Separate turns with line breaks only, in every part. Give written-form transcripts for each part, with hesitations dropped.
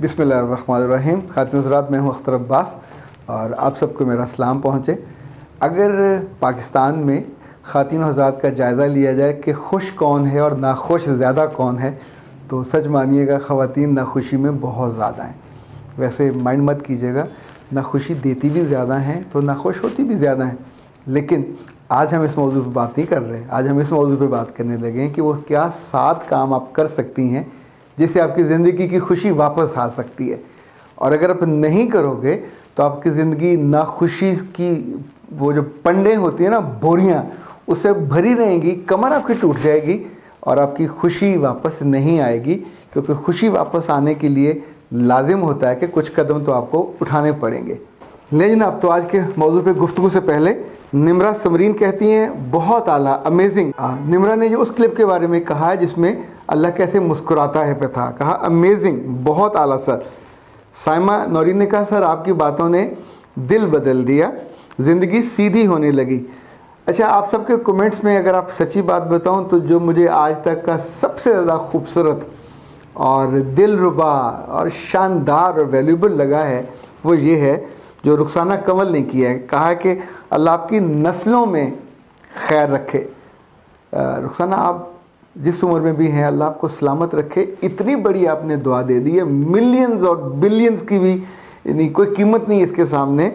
बिस्मिल्लाहिर्रहमानिर्रहीम। खातिम हज़रात, मैं हूँ अख्तर अब्बास और आप सबको मेरा सलाम पहुँचे। अगर पाकिस्तान में खातिन हज़रात का जायज़ा लिया जाए कि खुश कौन है और नाखुश ज़्यादा कौन है, तो सच मानिएगा ख़वातीन नाखुशी में बहुत ज़्यादा हैं। वैसे माइंड मत कीजिएगा, नाखुशी देती भी ज़्यादा हैं तो नाखुश होती भी ज़्यादा हैं। लेकिन आज हम इस मौजू पर बात नहीं कर रहे। आज हम इस मौजू पर बात करने लगे हैं कि वो क्या 7 काम आप कर सकती हैं जिससे आपकी ज़िंदगी की खुशी वापस आ सकती है। और अगर आप नहीं करोगे तो आपकी ज़िंदगी नाखुशी की वो जो पंडे होती है ना, बोरियां, उससे भरी रहेंगी, कमर आपकी टूट जाएगी और आपकी खुशी वापस नहीं आएगी। क्योंकि खुशी वापस आने के लिए लाजिम होता है कि कुछ कदम तो आपको उठाने पड़ेंगे। लेकिन अब तो आज के मौजू पे गुफ्तगू से पहले निम्रा समरीन कहती हैं बहुत आला, अमेजिंग। निम्रा ने जो उस क्लिप के बारे में कहा है जिसमें अल्लाह कैसे मुस्कुराता है पे था, कहा अमेजिंग, बहुत आला सर। साइमा नौरीन ने कहा सर आपकी बातों ने दिल बदल दिया, ज़िंदगी सीधी होने लगी। अच्छा, आप सबके कमेंट्स में अगर आप सच्ची बात बताऊं तो जो मुझे आज तक का सबसे ज़्यादा खूबसूरत और दिलरुबा और शानदार और वैल्यूबल लगा है वो ये है जो रुखसाना कंवल ने किया है। कहा है कि अल्लाह आपकी नस्लों में खैर रखे। रुखसाना, आप जिस उम्र में भी हैं अल्लाह आपको सलामत रखे। इतनी बड़ी आपने दुआ दे दी है, मिलियंस और बिलियंस की भी नहीं कोई कीमत नहीं इसके सामने।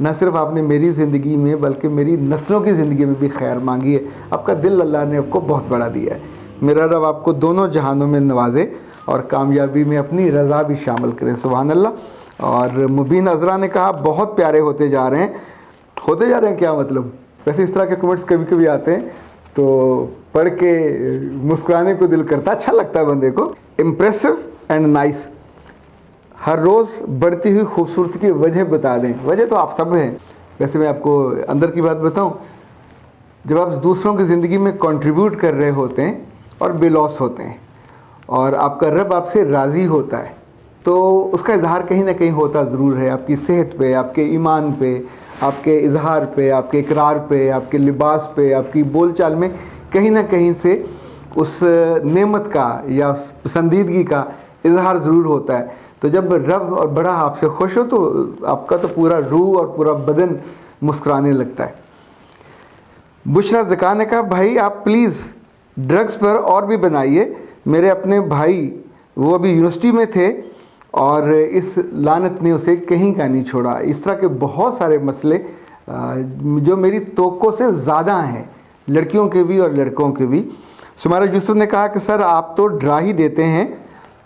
न सिर्फ आपने मेरी ज़िंदगी में बल्कि मेरी नस्लों की ज़िंदगी में भी खैर मांगी है। आपका दिल अल्लाह ने आपको बहुत बड़ा दिया है। मेरा रब आपको दोनों जहानों में नवाजे और कामयाबी में अपनी रज़ा भी शामिल करें। सुभान अल्लाह। और मुबीन अज़रा ने कहा बहुत प्यारे होते जा रहे हैं। होते जा रहे हैं क्या मतलब? वैसे इस तरह के कमेंट्स कभी कभी आते हैं तो पढ़ के मुस्कुराने को दिल करता, अच्छा लगता है बंदे को। Impressive and nice. हर रोज़ बढ़ती हुई खूबसूरती की वजह बता दें। वजह तो आप सब हैं। वैसे मैं आपको अंदर की बात बताऊं, जब आप दूसरों की ज़िंदगी में कंट्रीब्यूट कर रहे होते हैं और बेलॉस होते हैं और आपका रब आपसे राज़ी होता है तो उसका इजहार कहीं ना कहीं होता ज़रूर है। आपकी सेहत पे, आपके ईमान पे, आपके इजहार पे, आपके इकरार पे, आपके लिबास पे, आपकी बोलचाल में कहीं ना कहीं से उस नेमत का या उस पसंदीदगी का इजहार ज़रूर होता है। तो जब रब और बड़ा आपसे खुश हो तो आपका तो पूरा रूह और पूरा बदन मुस्कुराने लगता है। बुशरा ज़का ने कहा भाई आप प्लीज़ ड्रग्स पर और भी बनाइए। मेरे अपने भाई वो अभी यूनिवर्सिटी में थे और इस लानत ने उसे कहीं का नहीं छोड़ा। इस तरह के बहुत सारे मसले जो मेरी तोक़ों से ज़्यादा हैं, लड़कियों के भी और लड़कों के भी। सुमारा यूसुफ ने कहा कि सर आप तो डरा ही देते हैं,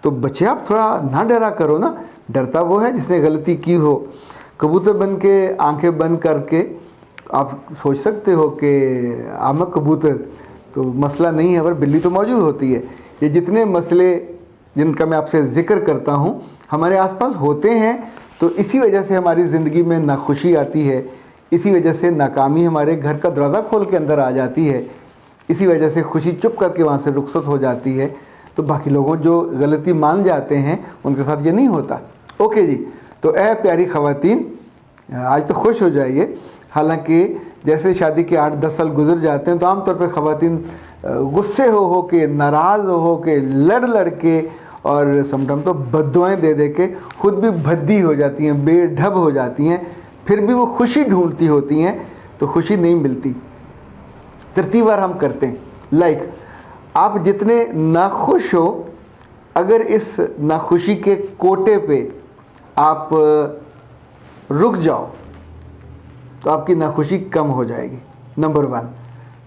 तो बच्चे आप थोड़ा ना डरा करो ना। डरता वो है जिसने गलती की हो। कबूतर बन के आंखें बंद करके आप सोच सकते हो कि आमक कबूतर तो मसला नहीं है, पर बिल्ली तो मौजूद होती है। ये जितने मसले जिनका मैं आपसे ज़िक्र करता हूँ हमारे आसपास होते हैं, तो इसी वजह से हमारी ज़िंदगी में नाखुशी आती है। इसी वजह से नाकामी हमारे घर का दरवाज़ा खोल के अंदर आ जाती है। इसी वजह से खुशी चुप करके वहाँ से रुखसत हो जाती है। तो बाकी लोगों जो गलती मान जाते हैं उनके साथ ये नहीं होता। ओके जी, तो ए प्यारी ख़वातीन, आज तो खुश हो जाइए। हालांकि जैसे शादी के 8-10 साल गुजर जाते हैं तो आमतौर पर ख़वातीन गुस्से हो के, नाराज़ हो के, लड़ के और समटाइम तो बद्दुआएं दे के खुद भी भद्दी हो जाती हैं, बेढब हो जाती हैं। फिर भी वो खुशी ढूंढती होती हैं तो खुशी नहीं मिलती। तरतीबवार हम करते हैं। लाइक आप जितने नाखुश हो, अगर इस नाखुशी के कोटे पे आप रुक जाओ तो आपकी नाखुशी कम हो जाएगी। नंबर 1।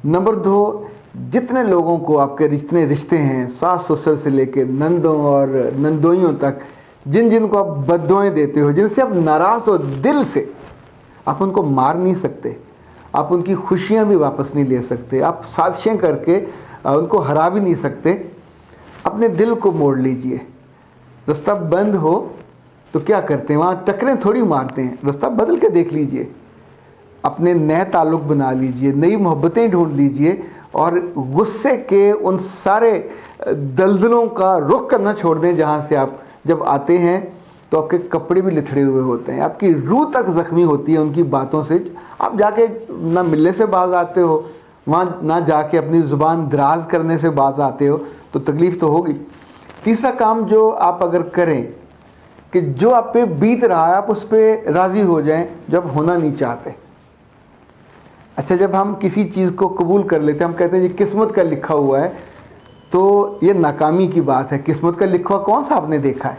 नंबर 2, जितने लोगों को आपके जितने रिश्ते हैं, सास ससुर से लेके नंदों और नंदोइयों तक, जिन को आप बद्दुआएं देते हो, जिनसे आप नाराज़ हो दिल से, आप उनको मार नहीं सकते, आप उनकी खुशियां भी वापस नहीं ले सकते, आप साजिशें करके उनको हरा भी नहीं सकते। अपने दिल को मोड़ लीजिए। रास्ता बंद हो तो क्या करते हैं, वहाँ टकरें थोड़ी मारते हैं। रास्ता बदल के देख लीजिए, अपने नए ताल्लुक़ बना लीजिए, नई मोहब्बतें ढूंढ लीजिए और गुस्से के उन सारे दलदलों का रुख करना छोड़ दें जहाँ से आप जब आते हैं तो आपके कपड़े भी लिथड़े हुए होते हैं, आपकी रूह तक ज़ख्मी होती है उनकी बातों से। आप जाके ना मिलने से बाज आते हो, वहाँ ना जाके अपनी ज़ुबान दराज करने से बाज आते हो, तो तकलीफ़ तो होगी। तीसरा काम जो आप अगर करें कि जो आप पे बीत रहा है आप उस पर राज़ी हो जाएं जब होना नहीं चाहते। अच्छा, जब हम किसी चीज़ को कबूल कर लेते हैं, हम कहते हैं ये किस्मत का लिखा हुआ है, तो ये नाकामी की बात है। किस्मत का लिखा हुआ कौन सा आपने देखा है?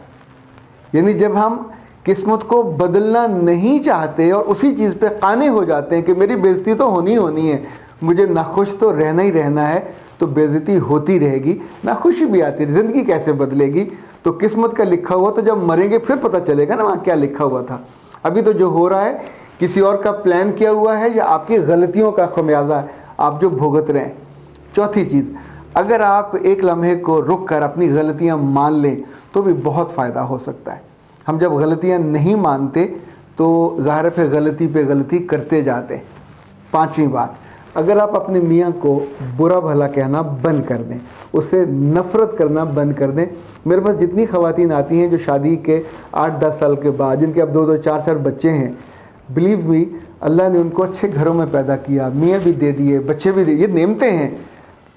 यानी जब हम किस्मत को बदलना नहीं चाहते और उसी चीज़ पे काने हो जाते हैं कि मेरी बेइज्जती तो होनी होनी है, मुझे नाखुश तो रहना ही रहना है, तो बेइज्जती होती रहेगी, नाखुशी भी आती है, ज़िंदगी कैसे बदलेगी? तो किस्मत का लिखा हुआ तो जब मरेंगे फिर पता चलेगा ना वहाँ क्या लिखा हुआ था। अभी तो जो हो रहा है किसी और का प्लान किया हुआ है या आपकी गलतियों का खमियाजा है आप जो भुगत रहे हैं। चौथी चीज़, अगर आप एक लम्हे को रुक कर अपनी गलतियाँ मान लें तो भी बहुत फ़ायदा हो सकता है। हम जब गलतियाँ नहीं मानते तो ज़ाहिर पे गलती करते जाते। पांचवी बात, अगर आप अपने मियाँ को बुरा भला कहना बंद कर दें, उससे नफ़रत करना बंद कर दें। मेरे पास जितनी ख़वातीन आती हैं जो शादी के 8-10 साल के बाद, जिनके अब 2-2 4-4 बच्चे हैं, बिलीव मी, अल्लाह ने उनको अच्छे घरों में पैदा किया, मियाँ भी दे दिए, बच्चे भी दे, ये नेमतें हैं,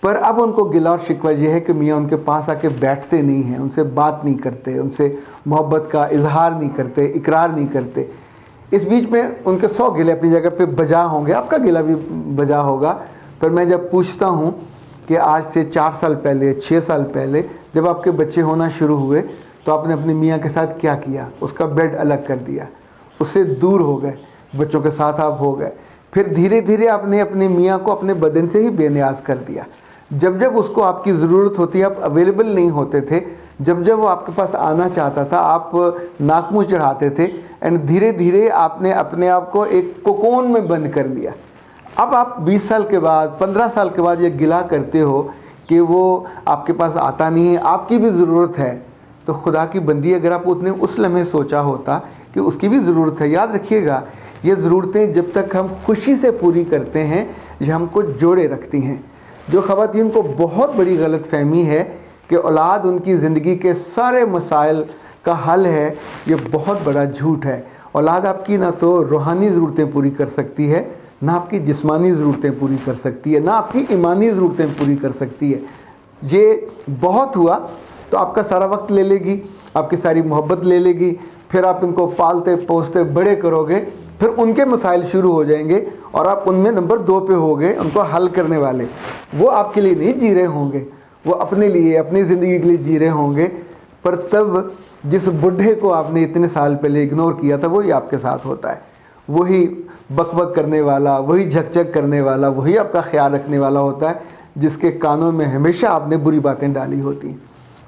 पर अब उनको गिला और शिकवा ये है कि मियाँ उनके पास आके बैठते नहीं हैं, उनसे बात नहीं करते, उनसे मोहब्बत का इजहार नहीं करते, इकरार नहीं करते। इस बीच में उनके 100 गिले अपनी जगह पे बजा होंगे, आपका गिला भी बजा होगा। पर मैं जब पूछता हूँ कि आज से 4 साल पहले, 6 साल पहले जब आपके बच्चे होना शुरू हुए तो आपने अपने मियाँ के साथ क्या किया? उसका बेड अलग कर दिया, उससे दूर हो गए, बच्चों के साथ आप हो गए। फिर धीरे धीरे आपने अपने मियाँ को अपने बदन से ही बेनियाज कर दिया। जब जब उसको आपकी ज़रूरत होती, आप अवेलेबल नहीं होते थे, जब जब वो आपके पास आना चाहता था आप नाक मुँह चढ़ाते थे, एंड धीरे धीरे आपने अपने आप को एक कोकोन में बंद कर लिया। अब आप 20 साल के बाद, 15 साल के बाद ये गिला करते हो कि वो आपके पास आता नहीं है, आपकी भी ज़रूरत है। तो खुदा की बंदी, अगर आप उतने उस लम्हे सोचा होता कि उसकी भी ज़रूरत है। याद रखिएगा, ये ज़रूरतें जब तक हम खुशी से पूरी करते हैं ये हमको जोड़े रखती हैं। जो ख़वातीन को बहुत बड़ी गलत फहमी है कि औलाद उनकी ज़िंदगी के सारे मसाइल का हल है, ये बहुत बड़ा झूठ है। औलाद आपकी ना तो रूहानी ज़रूरतें पूरी कर सकती है, ना आपकी जिस्मानी ज़रूरतें पूरी कर सकती है, ना आपकी ईमानी ज़रूरतें पूरी कर सकती है। ये बहुत हुआ तो आपका सारा वक्त ले लेगी, आपकी सारी मोहब्बत ले लेगी, फिर आप इनको पालते पोसते बड़े करोगे, फिर उनके मसाइल शुरू हो जाएंगे और आप उनमें नंबर 2 पे होगे, उनको हल करने वाले। वो आपके लिए नहीं जी रहे होंगे, वो अपने लिए, अपनी ज़िंदगी के लिए जी रहे होंगे। पर तब जिस बुढ़े को आपने इतने साल पहले इग्नोर किया था वही आपके साथ होता है। वही बकबक करने वाला, वही झकझक करने वाला, वही आपका ख्याल रखने वाला होता है, जिसके कानों में हमेशा आपने बुरी बातें डाली होती।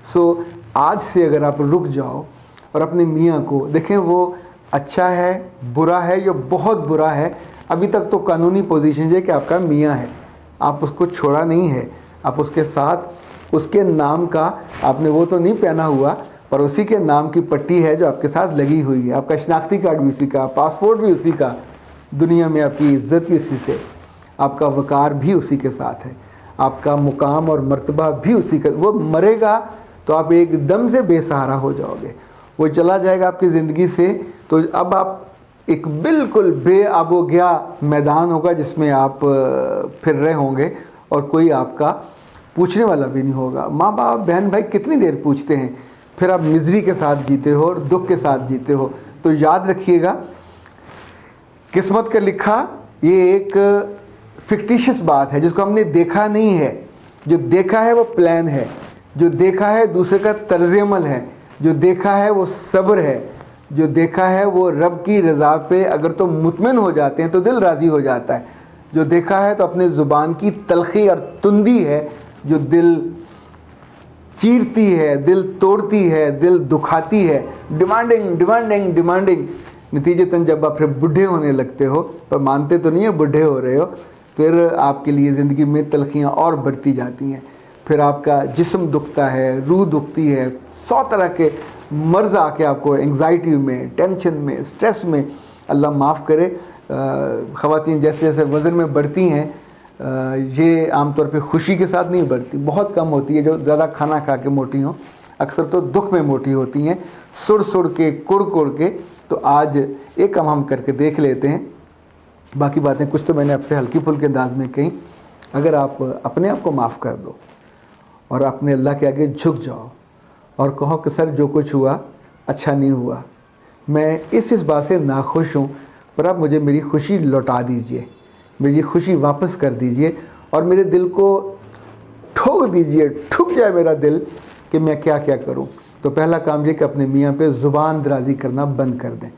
सो आज से अगर आप रुक जाओ और अपने मियाँ को देखें, वो अच्छा है, बुरा है या बहुत बुरा है, अभी तक तो कानूनी पोजीशन है कि आपका मियाँ है, आप उसको छोड़ा नहीं है, आप उसके साथ, उसके नाम का आपने वो तो नहीं पहना हुआ, पर उसी के नाम की पट्टी है जो आपके साथ लगी हुई है। आपका शनाख्ती कार्ड भी उसी का, पासपोर्ट भी उसी का, दुनिया में आपकी इज़्ज़त भी उसी से, आपका वक़ार भी उसी के साथ है, आपका मुकाम और मर्तबा भी उसी का। वो मरेगा तो आप एकदम से बेसहारा हो जाओगे, वो चला जाएगा आपकी ज़िंदगी से, तो अब आप एक बिल्कुल बेआबोगया मैदान होगा जिसमें आप फिर रहे होंगे और कोई आपका पूछने वाला भी नहीं होगा। माँ बाप, बहन भाई कितनी देर पूछते हैं, फिर आप मिज़री के साथ जीते हो और दुख के साथ जीते हो। तो याद रखिएगा, किस्मत का लिखा ये एक फिक्टिशियस बात है जिसको हमने देखा नहीं है। जो देखा है वो प्लान है, जो देखा है दूसरे का तर्ज़ अमल है, जो देखा है वो सब्र है, जो देखा है वो रब की रज़ा पे अगर तो मुतमिन हो जाते हैं तो दिल राज़ी हो जाता है। जो देखा है तो अपने ज़ुबान की तलख़ी और तुंदी है जो दिल चीरती है, दिल तोड़ती है, दिल दुखाती है, डिमांडिंग डिमांडिंग डिमांडिंग। नतीजतन जब आप फिर बूढ़े होने लगते हो, पर मानते तो नहीं है बूढ़े हो रहे हो, फिर आपके लिए ज़िंदगी में तलख़ियाँ और बढ़ती जाती हैं। फिर आपका जिस्म दुखता है, रूह दुखती है, 100 तरह के मर्ज़ आके आपको एंग्जाइटी में, टेंशन में, स्ट्रेस में, अल्लाह माफ़ करे। ख़वातीन जैसे जैसे वज़न में बढ़ती हैं, ये आमतौर पे खुशी के साथ नहीं बढ़ती, बहुत कम होती है जो ज़्यादा खाना खा के मोटी हों, अक्सर तो दुख में मोटी होती हैं, सुड़ सुड़ के, कुड़ कुड़ के। तो आज एक काम हम करके देख लेते हैं, बाकी बातें कुछ तो मैंने आपसे हल्की फुल्के अंदाज में कही। अगर आप अपने आप को माफ़ कर दो और अपने अल्लाह के आगे झुक जाओ और कहो कि सर जो कुछ हुआ अच्छा नहीं हुआ, मैं इस बात से नाखुश हूँ, पर आप मुझे मेरी खुशी लौटा दीजिए, मेरी खुशी वापस कर दीजिए और मेरे दिल को ठोक दीजिए, ठुक जाए मेरा दिल कि मैं क्या क्या करूं। तो पहला काम ये कि अपने मियाँ पे ज़ुबान दराज़ी करना बंद कर दें,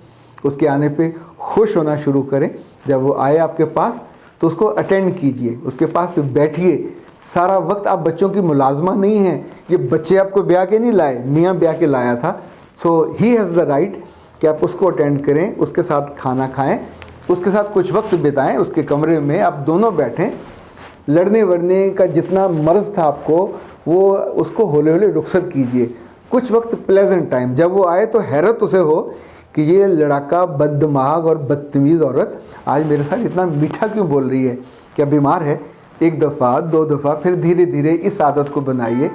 उसके आने पे खुश होना शुरू करें। जब वो आए आपके पास तो उसको अटेंड कीजिए, उसके पास बैठिए। सारा वक्त आप बच्चों की मुलाजमा नहीं है, ये बच्चे आपको ब्याह के नहीं लाए, मियाँ ब्याह के लाया था। सो ही हैज़ द राइट कि आप उसको अटेंड करें, उसके साथ खाना खाएँ, उसके साथ कुछ वक्त बिताएं, उसके कमरे में आप दोनों बैठें। लड़ने वड़ने का जितना मर्ज़ था आपको वो उसको हौले हौले रुखसत कीजिए। कुछ वक्त प्लेजेंट टाइम, जब वो आए तो हैरत उसे हो कि ये लड़ाका बददिमाग और बदतमीज़ औरत आज मेरे साथ इतना मीठा क्यों बोल रही है, क्या बीमार है। एक दफ़ा, दो दफ़ा, फिर धीरे धीरे इस आदत को बनाइए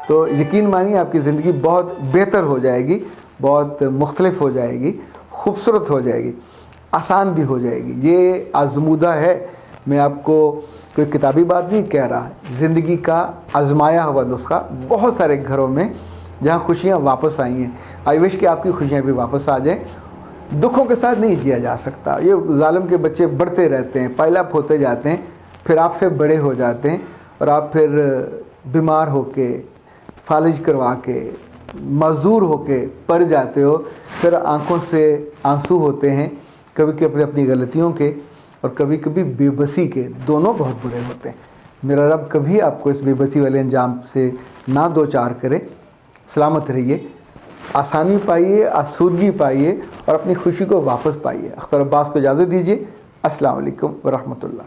तो यकीन मानिए आपकी ज़िंदगी बहुत बेहतर हो जाएगी, बहुत मुख्तलिफ हो जाएगी, खूबसूरत हो जाएगी, आसान भी हो जाएगी। ये आज़मूदा है, मैं आपको कोई किताबी बात नहीं कह रहा, ज़िंदगी का आजमाया हुआ नुस्खा। बहुत सारे घरों में जहाँ खुशियाँ वापस आई हैं, आई विश कि आपकी खुशियाँ भी वापस आ जाएं। दुखों के साथ नहीं जिया जा सकता। ये जालिम के बच्चे बढ़ते रहते हैं, पाइलअप होते जाते हैं, फिर आपसे बड़े हो जाते हैं और आप फिर बीमार होके, फालिज करवा के, मजदूर होके पड़ जाते हो। फिर आंखों से आंसू होते हैं, कभी कभी अपनी गलतियों के और कभी कभी बेबसी के, दोनों बहुत बुरे होते हैं। मेरा रब कभी आपको इस बेबसी वाले अंजाम से ना दो चार करे। सलामत रहिए, आसानी पाइए, आसूदगी पाइए और अपनी खुशी को वापस पाइए। अख्तर अब्बास को इजाज़त दीजिए। अस्सलाम वालेकुम व रहमतुल्लाह।